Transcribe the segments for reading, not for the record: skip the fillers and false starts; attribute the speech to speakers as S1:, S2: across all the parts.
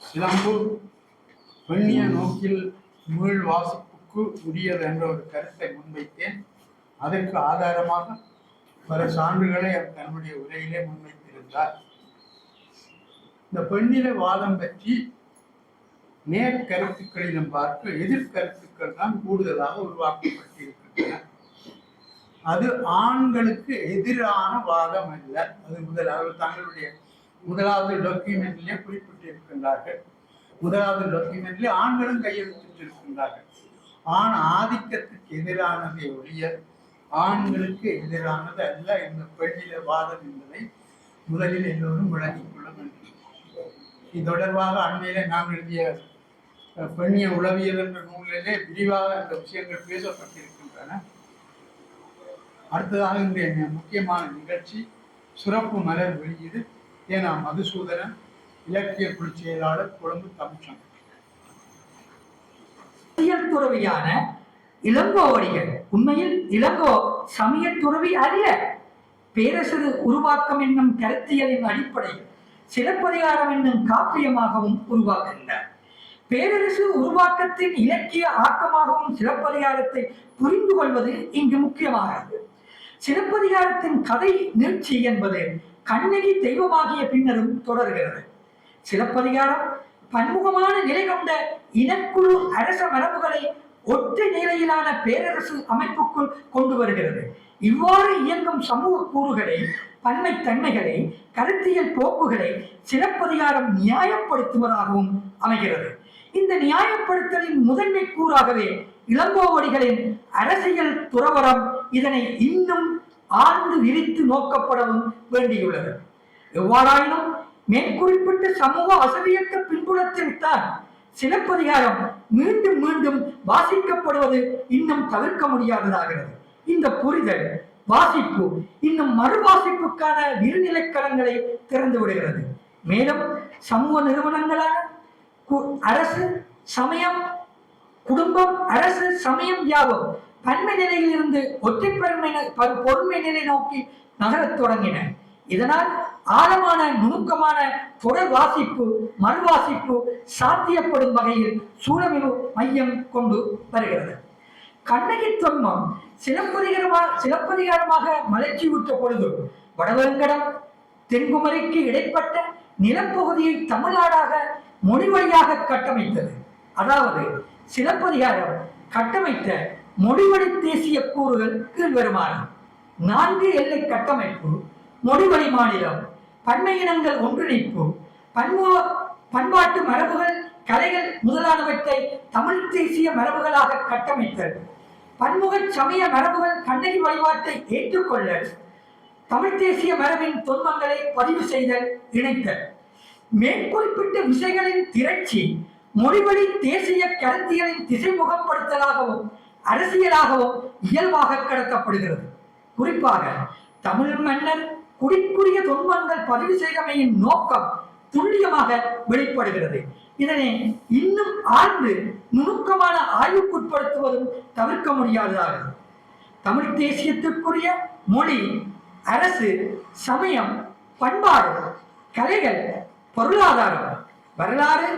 S1: சிலம்பு பெண்ணிய நோக்கில் மீள் வாசிப்புக்கு உரியது என்ற ஒரு கருத்தை முன்வைத்தேன். அதற்கு ஆதாரமாக பல சான்றுகளை அவர் தன்னுடைய உரையிலே முன்வைத்திருந்தார். இந்த பெண்ணில வாதம் பற்றி நேர்கருத்துக்களிலும் பார்க்க எதிர்கருத்துக்கள் தான் கூடுதலாக உருவாக்கப்பட்டிருக்கின்றன. அது ஆண்களுக்கு எதிரான வாதம் அல்ல. அது முதலாவது தங்களுடைய முதலாவது டாக்குமெண்ட்லேயே குறிப்பிட்டிருக்கின்றார்கள். முதலாவது டாக்குமெண்ட்லேயே ஆண்களும் கையெழுத்திட்டிருக்கின்றார்கள். ஆண் ஆதிக்கத்துக்கு எதிரானதை ஒழிய ஆண்களுக்கு எதிரானது அல்ல இந்த பெண்ணில வாதம் என்பதை முதலில் எல்லோரும் விளங்கிக் கொள்ள வேண்டும். இது தொடர்பாக அண்மையிலே நாம் எழுதிய பெண்ணிய உளவியல் என்ற நூலிலே விரிவாக இந்த விஷயங்கள் பேசப்பட்டிருக்கின்றன. அடுத்ததாக இன்றைய முக்கியமான நிகழ்ச்சி சிறப்பு மலர் வெளியீடு. ஏனா மதுசூதனன், இலக்கிய குழு செயலாளர், கொழும்பு தமிழ்ச்சங்கம்.
S2: துறவியான இளங்கோவடிகள் உண்மையில் இளங்கோ சமய துறவி அல்ல. பேரரசு உருவாக்கம் என்னும் கருத்தியலின் அடிப்படையில் சிலப்பதிகாரம் என்னும் காப்பியமாகவும் உருவாக்குகின்றார். பேரரசு உருவாக்கத்தின் இலக்கிய ஆக்கமாகவும் சிலப்பதிகாரத்தை புரிந்து கொள்வது இங்கு முக்கியமானது. சிலப்பதிகாரத்தின் கதை நீட்சி என்பது கண்ணகி தெய்வமாகிய பின்னரும் தொடர்கிறது. சிலப்பதிகாரம் பன்முகமான நிலை கொண்ட இனக்குழு அரச மரபுகளை ஒற்றை நிலையிலான பேரரசு அமைப்புக்குள் கொண்டு வருகிறது. இவ்வாறு இயங்கும் சமூக கூறுகளை, பன்மை தன்மைகளை, கருத்தியல் போக்குகளை சிலப்பதிகாரம் நியாயப்படுத்துவதாகவும் அமைகிறது. இந்த நியாயப்படுத்தலின் முதன்மை கூறாகவே இளங்கோவடிகளின் அரசியல் துறவரம் இதனை இன்னும் ஆழ்ந்து விரித்து நோக்கப்படவும் வேண்டியுள்ளது. எவ்வாறாயினும் மேற்குறிப்பிட்ட சமூக அசவியக்க பின்புலத்தில் தான் சிலப்பதிகாரம் மீண்டும் மீண்டும் வாசிக்கப்படுவது இன்னும் தவிர்க்க முடியாததாகிறது. இந்த புரிதல் வாசிப்பு இன்னும் மறுவாசிப்புக்கான விருநிலைக்களங்களை திறந்து விடுகிறது. மேலும் சமூக நிறுவனங்களான அரசு, சமயம், குடும்பம், அரசு, சமயம் யாவும் பன்மை நிலையில் இருந்து ஒற்றை பொறுமை நிலை நோக்கி நகரத் தொடங்கின. இதனால் ஆழமான நுணுக்கமான தொடர் வாசிப்பு, மறுவாசிப்பு சாத்தியப்படும் வகையில் சூழமிகு மையம் கொண்டு வருகிறது. கண்ணகி தொன்மம் சிலப்பதிகாரமாக மலர்ச்சியுற்ற பொழுது வடவேங்கடம் தென்குமரிக்கு இடைப்பட்ட நிலப்பகுதியை தமிழ்நாடாக மொழிவழியாக கட்டமைத்தது. அதாவது சிலப்பதிகாரம் கட்டமைத்த மொழிவழி தேசிய கூறுகள் கீழ்வருமாறு: 4 எல்லை கட்டமைப்பு, மொழிவழி மாநிலம், பன்மை இனங்கள் ஒன்றிணைப்பு, பண்பாட்டு மரபுகள், கலைகள் முதலானவற்றை தமிழ் தேசிய மரபுகளாக கட்டமைத்தல், பன்முக சமய மரபுகள் கண்ணகி வழிபாட்டை ஏற்றுக்கொள்ளல், தமிழ் தேசிய மரபின் தொன்மங்களை பதிவு செய்தல், இணைத்தல். மேற்குறிப்பிட்ட விசைகளின் திரட்சி மொழிவழி தேசிய கருத்தியலின் திசைமுகப்படுத்தலாகவும் அரசியலாகவும் இயல்பாக கடத்தப்படுகிறது. குறிப்பாக தமிழ் மன்னர் குடிக்குரிய தொன்மங்கள் பதிவு செய்தமையின் நோக்கம் துல்லியமாக வெளிப்படுகிறது. இதனை இன்னும் ஆழ்ந்து நுணுக்கமான ஆய்வுக்குட்படுத்துவதும் தவிர்க்க முடியாததாகும். தமிழ் தேசியத்திற்குரிய மொழி, அரசு, சமயம், பண்பாடு, கலைகள், பொருளாதாரம், வரலாறு,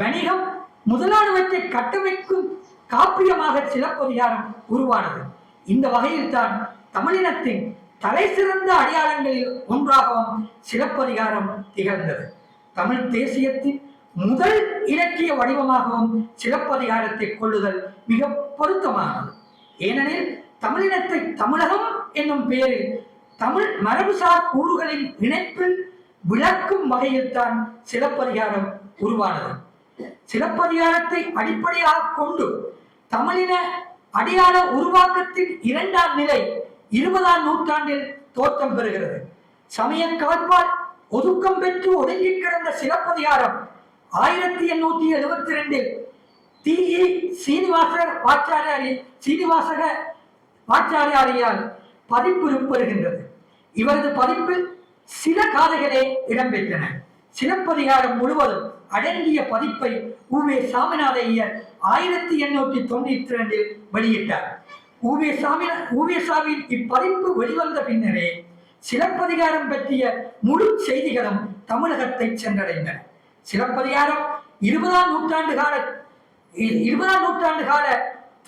S2: வணிகம் முதலானவற்றை கட்டமைக்கும் காப்பியமாக சிலப்பதிகாரம் உருவானது. இந்த வகையில் தான் தமிழினத்தின் தலை சிறந்த அடையாளங்களில் ஒன்றாகவும் சிலப்பதிகாரம் திகழ்ந்தது. தமிழ் தேசியத்தின் முதல் இலக்கிய வடிவமாகவும் சிலப்பதிகாரத்தை கொள்ளுதல் மிக பொருத்தமானது. ஏனெனில் தமிழினத்தை தமிழகம் என்னும் பெயரில் தமிழ் மரபுசார் கூறுகளின் இணைப்பில் விளக்கும் வகையில் தான் சிலப்பதிகாரம் உருவானது. சிலப்பதிகாரத்தை அடிப்படையாக கொண்டு தமிழின அடையாள உருவாக்கத்தின் 2ஆம் நிலை 20ஆம் நூற்றாண்டில் தோற்றம் பெறுகிறது. சமய கால்பால் ஒதுக்கம் பெற்று ஒடுங்கி கிடந்த சிலப்பதிகாரம் 1872 தி.இ. சீனிவாசக வாச்சாரியால் பதிப்புறுப்படுகின்றது. இவரது பதிப்பில் சில காதைகளே இடம்பெற்றன. சிலப்பதிகாரம் முழுவதும் அடங்கிய பதிப்பை உவே சாமிநாத ஐயர் 1892 வெளியிட்டார். உவேசாவின் இப்பதிப்பு வெளிவந்த பின்னரே சிலப்பதிகாரம் பற்றிய முழு செய்திகளும் தமிழகத்தை சென்றடைந்தன. சிலப்பதிகாரம் இருபதாம் நூற்றாண்டு கால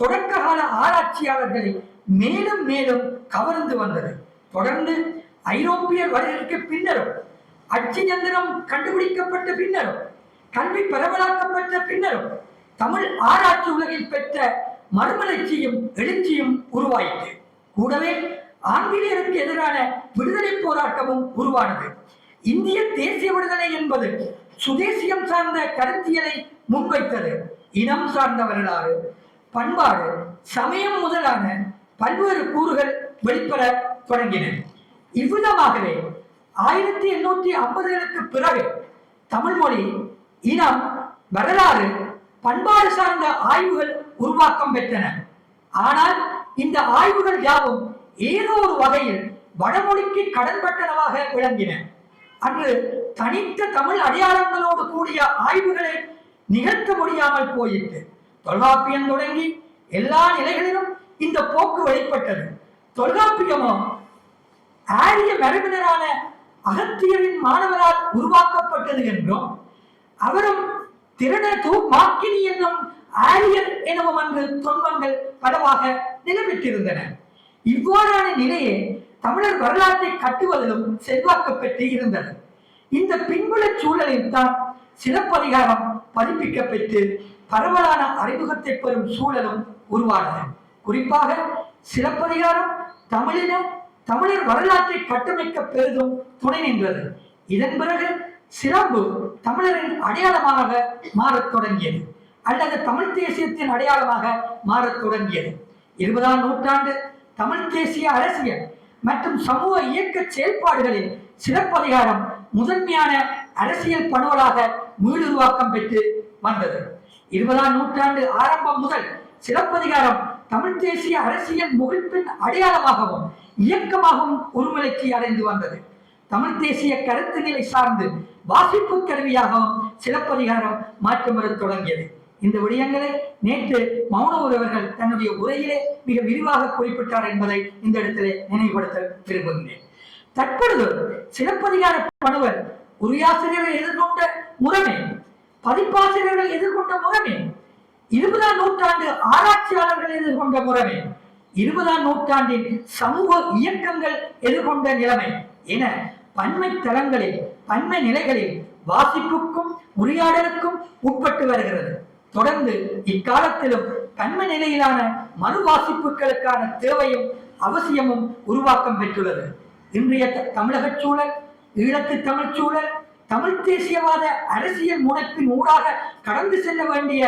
S2: தொடக்க கால ஆராய்ச்சியாளர்களை மேலும் மேலும் கவர்ந்து வந்தது. தொடர்ந்து ஐரோப்பியர் வருகைக்கு பின்னரும், அச்சு இயந்திரம் கண்டுபிடிக்கப்பட்ட பின்னரும், கல்வி பரவலாக்கப்பட்ட பின்னரும் தமிழ் ஆராய்ச்சி உலகில் பெற்ற மறுமலர்ச்சியும் எழுச்சியும் உருவாயிற்று. கூடவே ஆங்கிலேயருக்கு எதிரான விடுதலை போராட்டமும் உருவானது. இந்திய தேசிய விடுதலை என்பது சுதேசியம் சார்ந்த கருத்தியலை முன்வைத்தது. இனம் சார்ந்த வரலாறு, பண்பாடு, சமயம் முதலான பல்வேறு கூறுகள் வெளிப்பட தொடங்கின. இவ்விதமாகவே 1850களுக்கு பிறகு தமிழ் மொழி, இனம், வரலாறு, பண்பாடு சார்ந்த ஆய்வுகள் உருவாக்கம் பெற்றன. ஆனால் இந்த ஆய்வுகள் யாவும் ஏதோ ஒரு வகையில் வடமொழிக்கு கடன்பட்டனவாக விளங்கின. அன்று தனித்த தமிழ் அடையாளங்களோடு கூடிய ஆய்வுகளை நிகழ்த்த முடியாமல் போயிற்று. தொல்காப்பியம் தொடங்கி எல்லா நிலைகளிலும் இந்த போக்கு வெளிப்பட்டது. தொல்காப்பியமோ ஆரிய மரபினரான அகத்தியரின் மாணவரால் உருவாக்கப்பட்டது என்றும், அவரும் திறனது மாக்கினி என்னும் ஆரியர் எனவும் அன்று தொன்மங்கள் பலவாக நிலைபெற்றிருந்தன. இவ்வாறான நிலையே தமிழர் வரலாற்றை கட்டுவதிலும் செல்வாக்கு பெற்று இருந்தது. இந்த பின்புல சூழலில் தான் சிலப்பதிகாரம் பதிப்பிக்க பெற்று பரவலான அறிமுகத்தை பெறும் சூழலும் உருவானது. குறிப்பாக சிலப்பதிகாரம் தமிழர் வரலாற்றை கட்டமைக்க பெரிதும் துணை நின்றது. இதன் பிறகு சிலம்பு தமிழரின் அடையாளமாக மாறத் தொடங்கியது, அல்லது தமிழ் தேசியத்தின் அடையாளமாக மாறத் தொடங்கியது. 20ஆம் நூற்றாண்டு தமிழ் தேசிய அரசியல் மற்றும் சமூக இயக்க செயல்பாடுகளில் சிலப்பதிகாரம் முதன்மையான அரசியல் பணுவலாக மீளுருவாக்கம் பெற்று வந்தது. 20ஆம் நூற்றாண்டு ஆரம்பம் முதல் சிலப்பதிகாரம் தமிழ் தேசிய அரசியல் முகிழ்ப்பின் அடையாளமாகவும் இயக்கமாகவும் உருமலர்ச்சி அடைந்து வந்தது. தமிழ் தேசிய கருத்து நிலை சார்ந்து வாசிப்பு கருவியாகவும் சிலப்பதிகாரம் மாற்றம் பெற தொடங்கியது. இந்த விடயங்களை நேற்று மௌனவர் அவர்கள் தன்னுடைய உரையிலே மிக விரிவாக குறிப்பிட்டார் என்பதை இந்த இடத்திலே நினைவுபடுத்த விரும்புகிறேன். தற்பொழுது சிலப்பதிகார பணுவல் உரையாசிரியர்கள் எதிர்கொண்ட முறைமை, பதிப்பாசிரியர்கள் எதிர்கொண்ட முறைமை, 20ஆம் நூற்றாண்டு ஆராய்ச்சியாளர்கள் எதிர்கொண்ட முறைமை, 20ஆம் நூற்றாண்டின் சமூக இயக்கங்கள் எதிர்கொண்ட நிலைமை என பன்மை தளங்களில், பன்மை நிலைகளில் வாசிப்புக்கும் உரையாடலுக்கும் உட்பட்டு வருகிறது. தொடர்ந்து இக்காலத்திலும் பன்மை நிலையிலான மறு வாசிப்புகளுக்கான தேவையும் அவசியமும் உருவாக்கம் பெற்றுள்ளது. இன்றைய தமிழக சூழல், ஈழத்து தமிழ் சூழல், தமிழ் தேசியவாத அரசியல் முனைப்பின் ஊடாக கடந்து செல்ல வேண்டிய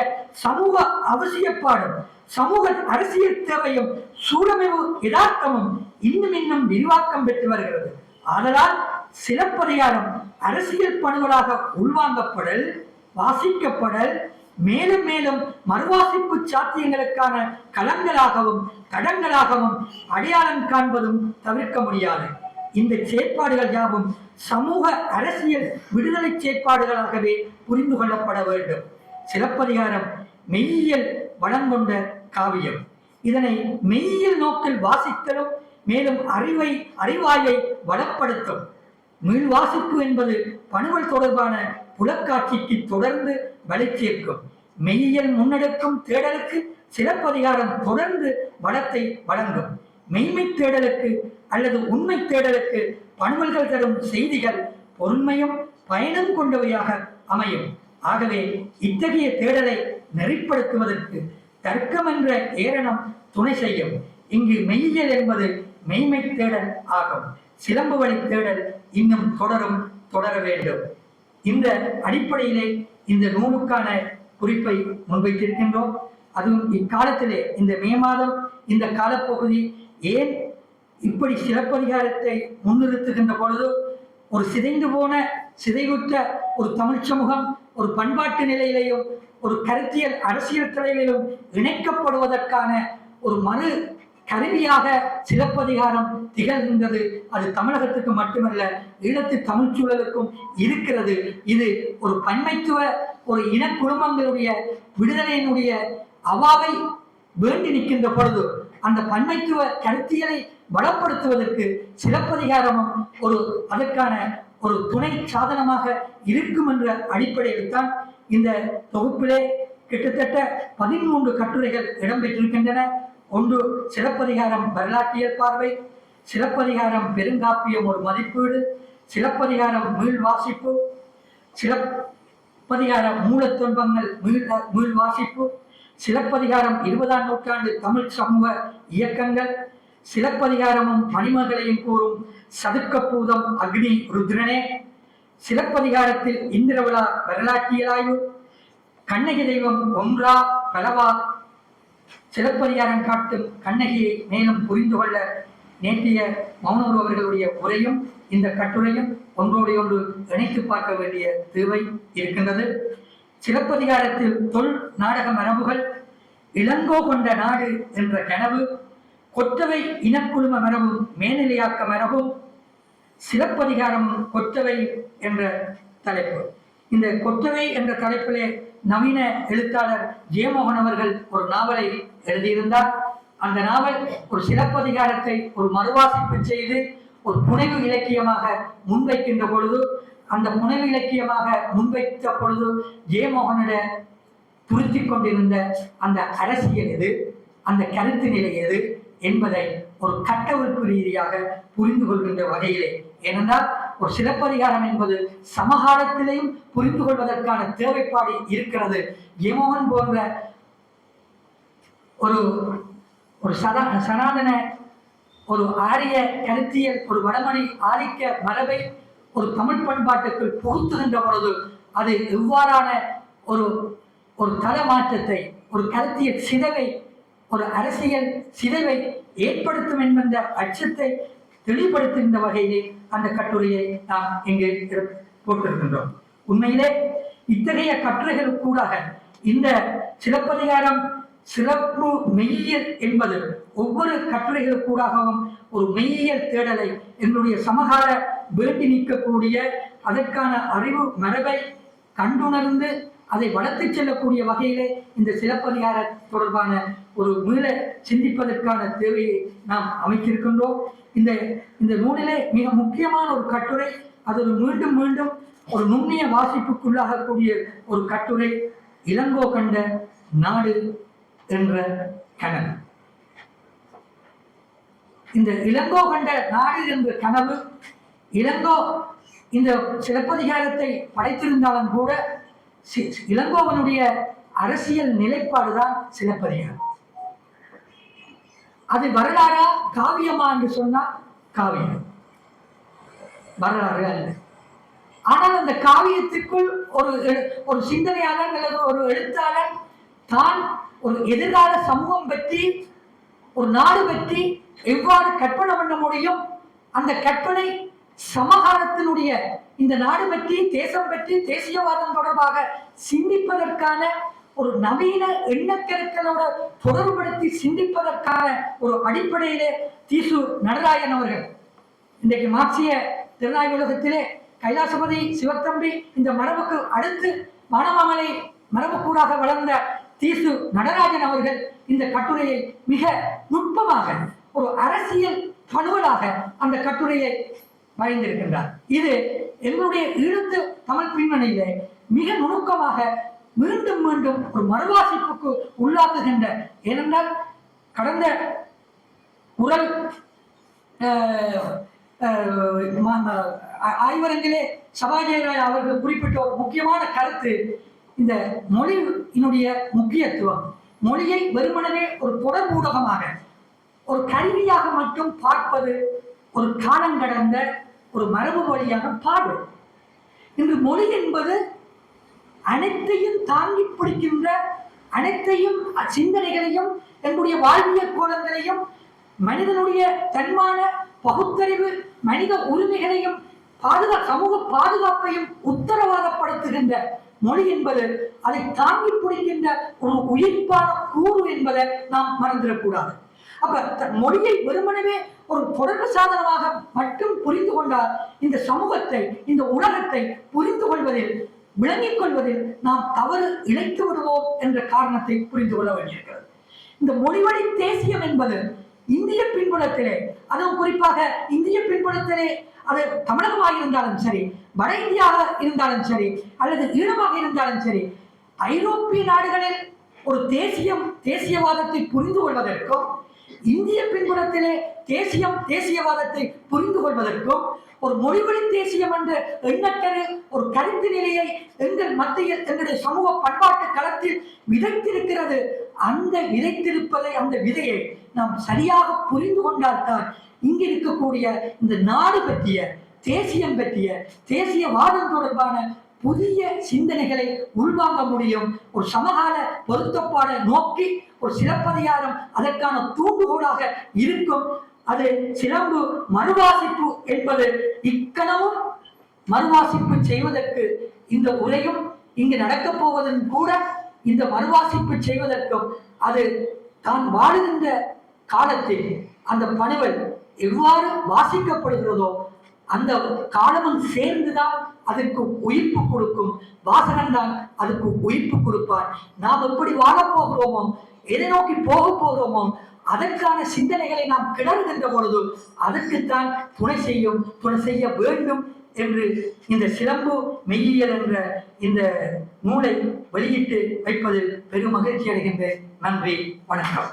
S2: சமூக அவசியப்பாடும் சமூக அரசியல் தேவையும் சூழமைவு யதார்த்தமும் இன்னும் விரிவாக்கம் பெற்று வருகிறது. ஆதலால் சிலப்பதிகாரம் அரசியல் பணுவலாக உள்வாங்கப்படல், வாசிக்கப்படல், மேலும் மேலும் மறுவாசிப்பு சாத்தியங்களுக்கான களங்களாகவும் தடங்களாகவும் அடையாளம் காண்பதும் தவிர்க்க முடியாது. இந்த செயற்பாடுகள் யாவும் சமூக அரசியல் விடுதலை செயற்பாடுகளாகவே புரிந்து கொள்ளப்பட வேண்டும். சிலப்பதிகாரம் மெய்யியல் வளம் கொண்ட காவியம். இதனை மெய்யியல் நோக்கில் வாசித்தலும் மேலும் அறிவாயை வளப்படுத்தும். மீள் வாசிப்பு என்பது பணுவல் தொடர்பான புலக்காட்சிக்கு தொடர்ந்து வலை சேர்க்கும். மெய்யியல் முன்னெடுக்கும் தேடலுக்கு சிலப்பதிகாரம் தொடர்ந்து வளத்தை வழங்கும். மெய்மை தேடலுக்கு அல்லது உண்மை தேடலுக்கு பணுவல்கள் தரும் செய்திகள் பொறுமையும் பயனும் கொண்டவையாக அமையும். ஆகவே இத்தகைய தேடலை நெறிப்படுத்துவதற்கு தர்க்கம் என்ற ஏரணம் துணை செய்யும். இங்கு மெய்யியல் என்பது மெய்மை தேடல் ஆகும். சிலம்பு வழி தேடல் இன்னும் தொடர வேண்டும். இந்த அடிப்படையிலே இந்த நூலுக்கான குறிப்பை முன்வைத்திருக்கின்றோம். அதுவும் இக்காலத்திலே இந்த மே மாதம் இந்த காலப்பகுதி ஏன் இப்படி சிலப்பதிகாரத்தை முன்னிறுத்துகின்ற பொழுது ஒரு சிதைந்து போன சிதைவுற்ற ஒரு தமிழ் சமூகம் ஒரு பண்பாட்டு நிலையிலேயும் ஒரு கருத்தியல் அரசியல் தலையிலும் இணைக்கப்படுவதற்கான ஒரு மறு கருவியாக சிலப்பதிகாரம் திகழ்கின்றது. அது தமிழகத்துக்கு மட்டுமல்ல, ஈழத்து தமிழ் சூழலுக்கும் இருக்கிறது. இது ஒரு பன்மைத்துவ ஒரு இன குடும்பங்களுடைய விடுதலையினுடைய அவாவை வேண்டி நிற்கின்ற பொழுது அந்த பன்மைத்துவ கருத்தியலை பலப்படுத்துவதற்கு சிலப்பதிகாரமும் அதற்கான ஒரு துணை சாதனமாக இருக்கும் என்ற அடிப்படையில் தான் இந்த தொகுப்பிலே கிட்டத்தட்ட 13 கட்டுரைகள் இடம்பெற்றிருக்கின்றன. ஒன்று சிலப்பதிகாரம் வரலாற்றியல் பார்வை, சிலப்பதிகாரம் பெருங்காப்பியம் ஒரு மதிப்பீடு, சிலப்பதிகாரம் மீள் வாசிப்பு, சிலப்பதிகாரம் மூலத்துன்பங்கள் மீள் வாசிப்பு, சிலப்பதிகாரம் 20ஆம் நூற்றாண்டு தமிழ் சமூக இயக்கங்கள், சிலப்பதிகாரமும் மணிமகளையும் கூறும் சதுக்கப்பூதம் அக்னி ருத்ரனே, சிலப்பதிகாரத்தில் இந்திரவிழா வரலாற்றியல் ஆய்வு, கண்ணகி தெய்வம் ஒன்றா பலவா, சிலப்பதிகாரம் காட்டும் கண்ணகியை மேலும் புரிந்து கொள்ள நேற்றைய மௌனூர் அவர்களுடைய உரையும் இந்த கட்டுரையும் ஒன்றோடு ஒன்று இணைத்து பார்க்க வேண்டிய தேவை இருக்கின்றது. சிலப்பதிகாரத்தில் தொல் நாடக மரபுகள், இளங்கோ கொண்ட நாடு என்ற கனவு, கொற்றவை இனக்குழும மரபும் மேல்நிலையாக்க மரபும், சிலப்பதிகாரமும் கொற்றவை என்ற தலைப்பு. இந்த கொற்றவை என்ற தலைப்பிலே நவீன எழுத்தாளர் ஜெயமோகன் அவர்கள் ஒரு நாவலை எழுதியிருந்தார். அந்த நாவல் ஒரு சிலப்பதிகாரத்தை ஒரு மறுவாசிப்பு செய்து ஒரு புனைவு இலக்கியமாக முன்வைக்கின்ற பொழுது, அந்த புனைவு இலக்கியமாக முன்வைத்த பொழுது ஜெயமோகனிட துருத்தி கொண்டிருந்த அந்த அரசியல் எது, அந்த கருத்து நிலை எது என்பதை ஒரு கட்டமைப்பு ரீதியாக புரிந்து கொள்கின்ற வகையிலே, ஏனென்றால் ஒரு சிலப்பதிகாரம் என்பது சமகாலத்திலேயும் புரிந்து கொள்வதற்கான தேவைப்பாடு இருக்கிறது. ஜெயமோகன் போன்ற ஒரு ஒரு சனாதன ஒரு ஆரிய கருத்தியல் ஒரு வடமொழி ஆதிக்க மரபை ஒரு தமிழ் பண்பாட்டுக்குள் புகுத்துகின்ற பொழுது அது எவ்வாறான ஒரு ஒரு தளமாற்றத்தை, ஒரு கருத்தியல் சிதைவை, ஒரு அரசியல் சிதைவை ஏற்படுத்தும் என்கின்ற அச்சத்தை தெளிவுபடுத்துகின்ற வகையிலே அந்த கட்டுரையை நாம் இங்கு போட்டிருக்கின்றோம். உண்மையிலே இத்தகைய கட்டுரைகளுக்கூடாக இந்த சிலப்பதிகாரம் சிறப்பு மெய்யியல் என்பது ஒவ்வொரு கட்டுரைகளுக்கூடாகவும் ஒரு மெய்யியல் தேடலை எங்களுடைய சமகால வேண்டி நிற்கக்கூடிய அதற்கான அறிவு மரபை கண்டுணர்ந்து அதை வளர்த்து செல்லக்கூடிய வகையிலே இந்த சிலப்பதிகார தொடர்பான ஒரு மீள சிந்திப்பதற்கான தேவையை நாம் அமைத்திருக்கின்றோம். இந்த நூலிலே மிக முக்கியமான ஒரு கட்டுரை, அது ஒரு மீண்டும் மீண்டும் ஒரு நுண்ணிய வாசிப்புக்குள்ளாகக்கூடிய ஒரு கட்டுரை, இளங்கோ கண்ட நாடு என்ற கனவு. இந்த இளங்கோ கண்ட நாடு என்ற கனவு, இளங்கோ இந்த சிலப்பதிகாரத்தை படைத்திருந்தாலும் கூட இளங்கோவனுடைய அரசியல் நிலைப்பாடுதான் சிலப்பதிகாரம். அது வரலாறா காவியமா என்று சொன்னால் காவியம், வரலாறு அல்ல. ஆனால் அந்த காவியத்திற்குள் ஒரு சிந்தனையாளர் அல்லது ஒரு எழுத்தாளர் தான் ஒரு எதிர்கால சமூகம் பற்றி, ஒரு நாடு பற்றி எவ்வாறு கற்பனை பண்ண முடியும், அந்த கற்பனை சமகாலத்தினுடைய இந்த நாடு பற்றி, தேசம் பற்றி, தேசியவாதம் தொடர்பாக சிந்திப்பதற்கான ஒரு நவீன எண்ணக்கருக்களோட தொடர்புபடுத்தி சிந்திப்பதற்கான ஒரு அடிப்படையிலே தீசு நடராயன் அவர்கள் இன்றைக்கு மார்க்சிய திறனாய்வு உலகத்திலே கைலாசபதி சிவத்தம்பி இந்த மரபுக்கு அடுத்து மானமாமலை மரபுக்கூடாக வளர்ந்த தீசு நடராஜன் அவர்கள் இந்த கட்டுரையை மிக நுட்பமாக ஒரு அரசியல் பணுவலாக அந்த கட்டுரையை வரைந்திருக்கின்றார். இது எங்களுடைய ஈழத்து தமிழ் பின்னணியிலே மிக நுணுக்கமாக மீண்டும் மீண்டும் ஒரு மறுவாசிப்புக்கு உள்ளாக்குகின்ற, ஏனென்றால் கடந்த குரல் ஆய்வரங்கிலே சபாஜயராய் அவர்கள் குறிப்பிட்ட ஒரு முக்கியமான கருத்து இந்த மொழியினுடைய முக்கியத்துவம். மொழியை வெறுமனவே ஒரு தொடர் ஊடகமாக, ஒரு கருவியாக மட்டும் பார்ப்பது ஒரு காலம் கடந்த ஒரு மரபு வழியான பார்வை. இன்று மொழி என்பது அனைத்தையும் தாங்கி பிடிக்கின்ற, அனைத்தையும் சிந்தனைகளையும் என்னுடைய வாழ்வியல் கோலங்களையும் மனிதனுடைய தன்மான பகுத்தறிவு மனித உரிமைகளையும் சமூக பாதுகாப்பையும் உத்தரவாதப்படுத்துகின்ற மொழி என்பது அதை தாங்கி பிடிக்கின்ற ஒரு உயிர்ப்பான கூறு என்பதை நாம் மறந்துடக்கூடாது. அப்ப மொழியை வெறுமனவே ஒரு தொடர்பு சாதனமாக மட்டும் புரிந்து கொண்டால் இந்த சமூகத்தை, இந்த உலகத்தை புரிந்து கொள்வதில், விளங்கிக் கொள்வதில் நாம் தவறு இழைத்து விடுவோம் என்ற காரணத்தை புரிந்து கொள்ள வேண்டியிருக்கிறது. இந்த மொழிவழி தேசியம் என்பது இந்திய பின்புலத்திலே, அதுவும் குறிப்பாக இந்திய பின்புலத்திலே அது தமிழகமாக இருந்தாலும் சரி, வட இந்தியாவாக இருந்தாலும் சரி, அல்லது ஈழமாக இருந்தாலும் சரி, ஐரோப்பிய நாடுகளில் ஒரு தேசியவாதத்தை புரிந்து கொள்வதற்கும், இந்திய பின்புலத்திலே தேசியவாதத்தை புரிந்து கொள்வதற்கும், ஒரு மொழிவழி தேசியம் என்ற எண்ணக்கரு ஒரு கருத்து நிலையை எங்கள் மத்தியில் எங்களுடைய சமூக பண்பாட்டு களத்தில் விதைத்திருக்கிறது. அந்த விதைத்திருப்பதை, அந்த விதையை நாம் சரியாக புரிந்து கொண்டால்தான் இங்கு இருக்கக்கூடிய இந்த நாடு பற்றிய, தேசியம் பற்றிய, தேசியவாதம் தொடர்பான புதிய சிந்தனைகளை உள்வாங்க முடியும். ஒரு சமகால பொருத்தப்பாட நோக்கி ஒரு சிலப்பதிகாரம் அதற்கான தூண்டுகோலாக இருக்கும். அது சிலம்பு மறுவாசிப்பு என்பது இக்கணமும் மறுவாசிப்பு செய்வதற்கு இந்த உரையும் இங்கு நடக்கப் போவதும் கூட இந்த மறுவாசிப்பு செய்வதற்கும், அது தான் வாழுகின்ற காலத்தில் அந்த பணுவல் எவ்வாறு வாசிக்கப்படுகிறதோ அந்த காலமும் சேர்ந்துதான் அதற்கு உயிர்ப்பு கொடுக்கும். வாசகன் தான் அதுக்கு உயிர்ப்பு கொடுப்பார். நாம் எப்படி வாழப்போகிறோமோ, எதை நோக்கி போக போகிறோமோ, அதற்கான சிந்தனைகளை நாம் கிளறுகின்ற பொழுது அதற்குத்தான் துணை செய்ய வேண்டும் என்று இந்த சிலம்பு மெய்யியல் என்ற இந்த நூலை வெளியிட்டு வைப்பதில் பெரும் மகிழ்ச்சி அடைகின்றேன். நன்றி, வணக்கம்.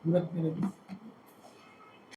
S1: முதற்கருதி